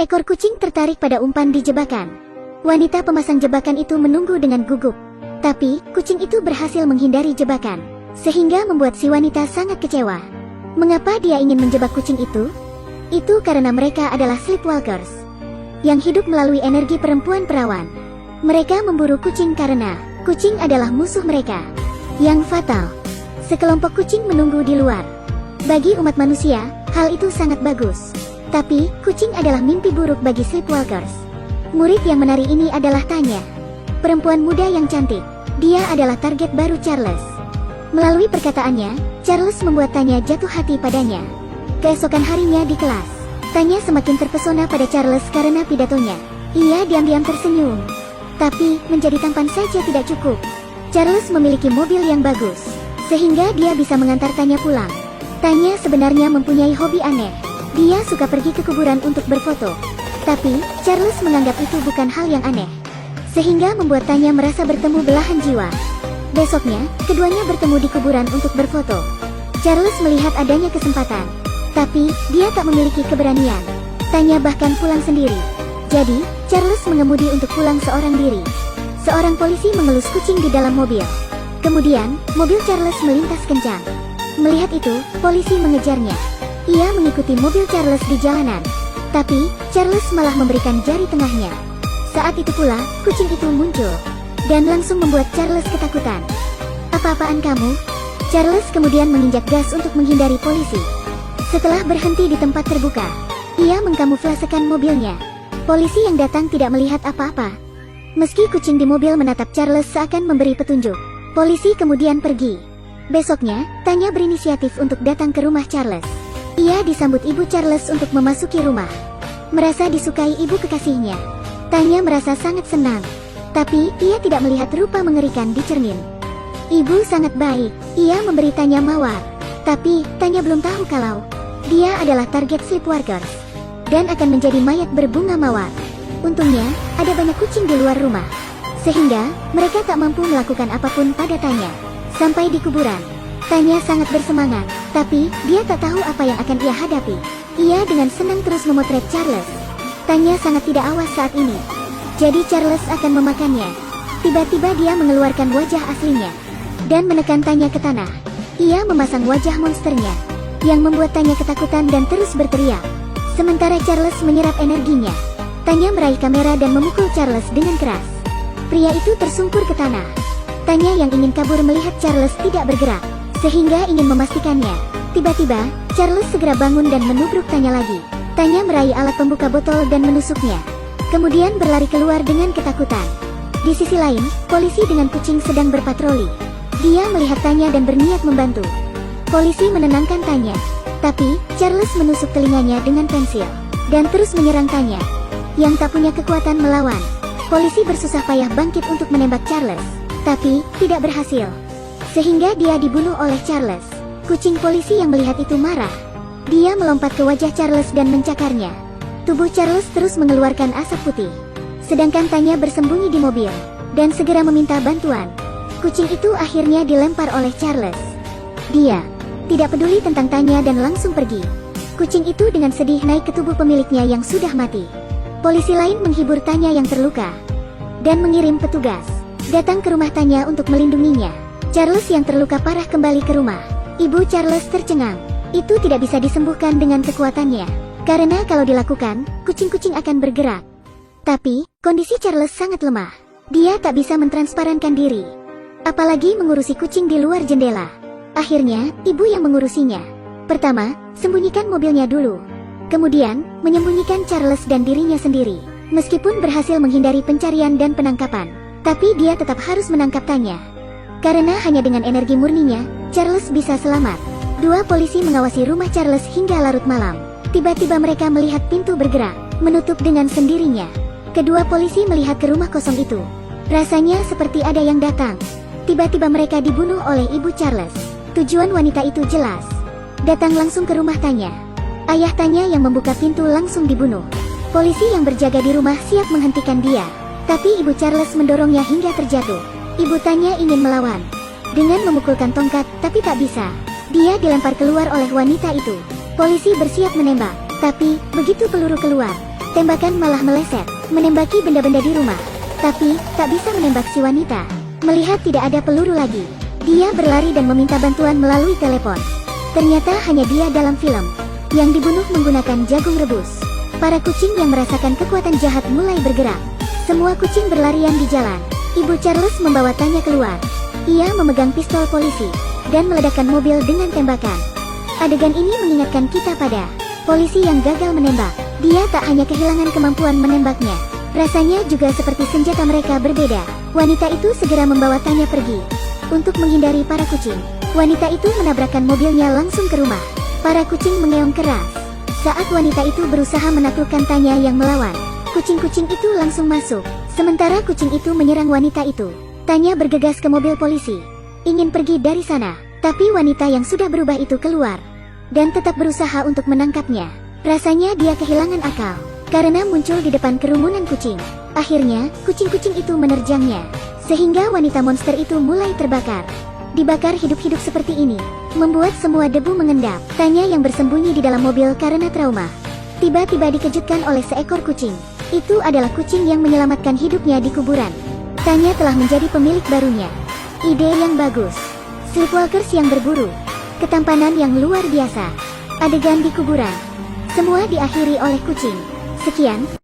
Seekor kucing tertarik pada umpan di jebakan. Wanita pemasang jebakan itu menunggu dengan gugup. Tapi, kucing itu berhasil menghindari jebakan, sehingga membuat si wanita sangat kecewa. Mengapa dia ingin menjebak kucing itu? Itu karena mereka adalah sleepwalkers, yang hidup melalui energi perempuan perawan. Mereka memburu kucing karena kucing adalah musuh mereka yang fatal. Sekelompok kucing menunggu di luar. Bagi umat manusia, hal itu sangat bagus. Tapi, kucing adalah mimpi buruk bagi sleepwalkers. Murid yang menari ini adalah Tanya, perempuan muda yang cantik. Dia adalah target baru Charles. Melalui perkataannya, Charles membuat Tanya jatuh hati padanya. Keesokan harinya di kelas, Tanya semakin terpesona pada Charles karena pidatonya. Ia diam-diam tersenyum. Tapi, menjadi tampan saja tidak cukup. Charles memiliki mobil yang bagus, sehingga dia bisa mengantar Tanya pulang. Tanya sebenarnya mempunyai hobi aneh. Dia suka pergi ke kuburan untuk berfoto. Tapi, Charles menganggap itu bukan hal yang aneh, sehingga membuat Tanya merasa bertemu belahan jiwa. Besoknya, keduanya bertemu di kuburan untuk berfoto. Charles melihat adanya kesempatan, tapi dia tak memiliki keberanian. Tanya bahkan pulang sendiri. Jadi, Charles mengemudi untuk pulang seorang diri. Seorang polisi mengelus kucing di dalam mobil. Kemudian, mobil Charles melintas kencang. Melihat itu, polisi mengejarnya. Ia mengikuti mobil Charles di jalanan. Tapi, Charles malah memberikan jari tengahnya. Saat itu pula, kucing itu muncul, dan langsung membuat Charles ketakutan. "Apa-apaan kamu?" Charles kemudian menginjak gas untuk menghindari polisi. Setelah berhenti di tempat terbuka, ia mengkamuflasekan mobilnya. Polisi yang datang tidak melihat apa-apa. Meski kucing di mobil menatap Charles seakan memberi petunjuk, polisi kemudian pergi. Besoknya, Tanya berinisiatif untuk datang ke rumah Charles. Ia disambut ibu Charles untuk memasuki rumah. Merasa disukai ibu kekasihnya, Tanya merasa sangat senang. Tapi, ia tidak melihat rupa mengerikan di cermin. Ibu sangat baik. Ia memberi Tanya mawar. Tapi, Tanya belum tahu kalau dia adalah target sleepwalkers, dan akan menjadi mayat berbunga mawar. Untungnya, ada banyak kucing di luar rumah, sehingga mereka tak mampu melakukan apapun pada Tanya. Sampai di kuburan, Tanya sangat bersemangat, tapi dia tak tahu apa yang akan ia hadapi. Ia dengan senang terus memotret Charles. Tanya sangat tidak awas saat ini. Jadi Charles akan memakannya. Tiba-tiba dia mengeluarkan wajah aslinya dan menekan Tanya ke tanah. Ia memasang wajah monsternya, yang membuat Tanya ketakutan dan terus berteriak. Sementara Charles menyerap energinya, Tanya meraih kamera dan memukul Charles dengan keras. Pria itu tersungkur ke tanah. Tanya yang ingin kabur melihat Charles tidak bergerak, sehingga ingin memastikannya. Tiba-tiba, Charles segera bangun dan menubruk Tanya lagi. Tanya meraih alat pembuka botol dan menusuknya, kemudian berlari keluar dengan ketakutan. Di sisi lain, polisi dengan kucing sedang berpatroli. Dia melihat Tanya dan berniat membantu. Polisi menenangkan Tanya, tapi Charles menusuk telinganya dengan pensil, dan terus menyerang Tanya, yang tak punya kekuatan melawan. Polisi bersusah payah bangkit untuk menembak Charles, tapi tidak berhasil, sehingga dia dibunuh oleh Charles. Kucing polisi yang melihat itu marah. Dia melompat ke wajah Charles dan mencakarnya. Tubuh Charles terus mengeluarkan asap putih, sedangkan Tanya bersembunyi di mobil, dan segera meminta bantuan. Kucing itu akhirnya dilempar oleh Charles. Dia tidak peduli tentang Tanya dan langsung pergi. Kucing itu dengan sedih naik ke tubuh pemiliknya yang sudah mati. Polisi lain menghibur Tanya yang terluka, dan mengirim petugas datang ke rumah Tanya untuk melindunginya. Charles yang terluka parah kembali ke rumah. Ibu Charles tercengang. Itu tidak bisa disembuhkan dengan kekuatannya, karena kalau dilakukan, kucing-kucing akan bergerak. Tapi, kondisi Charles sangat lemah. Dia tak bisa mentransparankan diri, apalagi mengurusi kucing di luar jendela. Akhirnya, ibu yang mengurusinya. Pertama, sembunyikan mobilnya dulu. Kemudian, menyembunyikan Charles dan dirinya sendiri. Meskipun berhasil menghindari pencarian dan penangkapan, tapi dia tetap harus menangkap Tanya. Karena hanya dengan energi murninya, Charles bisa selamat. Dua polisi mengawasi rumah Charles hingga larut malam. Tiba-tiba mereka melihat pintu bergerak, menutup dengan sendirinya. Kedua polisi melihat ke rumah kosong itu. Rasanya seperti ada yang datang. Tiba-tiba mereka dibunuh oleh ibu Charles. Tujuan wanita itu jelas. Datang langsung ke rumah Tanya. Ayah Tanya yang membuka pintu langsung dibunuh. Polisi yang berjaga di rumah siap menghentikan dia, tapi ibu Charles mendorongnya hingga terjatuh. Ibu Tanya ingin melawan dengan memukulkan tongkat, tapi tak bisa. Dia dilempar keluar oleh wanita itu. Polisi bersiap menembak, tapi begitu peluru keluar, Tembakan malah meleset, menembaki benda-benda di rumah. Tapi, tak bisa menembak si wanita. Melihat tidak ada peluru lagi, dia berlari dan meminta bantuan melalui telepon. Ternyata hanya dia dalam film, yang dibunuh menggunakan jagung rebus. Para kucing yang merasakan kekuatan jahat mulai bergerak. Semua kucing berlarian di jalan. Ibu Charles membawa Tanya keluar. Ia memegang pistol polisi, dan meledakkan mobil dengan tembakan. Adegan ini mengingatkan kita pada polisi yang gagal menembak. Dia tak hanya kehilangan kemampuan menembaknya, rasanya juga seperti senjata mereka berbeda. Wanita itu segera membawa Tanya pergi. Untuk menghindari para kucing, wanita itu menabrakkan mobilnya langsung ke rumah. Para kucing mengeong keras. Saat wanita itu berusaha menaklukkan Tanya yang melawan, kucing-kucing itu langsung masuk. Sementara kucing itu menyerang wanita itu. Tanya bergegas ke mobil polisi, ingin pergi dari sana. Tapi wanita yang sudah berubah itu keluar, dan tetap berusaha untuk menangkapnya. Rasanya dia kehilangan akal, karena muncul di depan kerumunan kucing. Akhirnya, kucing-kucing itu menerjangnya, sehingga wanita monster itu mulai terbakar. Dibakar hidup-hidup seperti ini, membuat semua debu mengendap. Tanya yang bersembunyi di dalam mobil karena trauma, tiba-tiba dikejutkan oleh seekor kucing. Itu adalah kucing yang menyelamatkan hidupnya di kuburan. Tanya telah menjadi pemilik barunya. Ide yang bagus. Sleepwalkers yang berburu. Ketampanan yang luar biasa. Adegan di kuburan. Semua diakhiri oleh kucing. Sekian.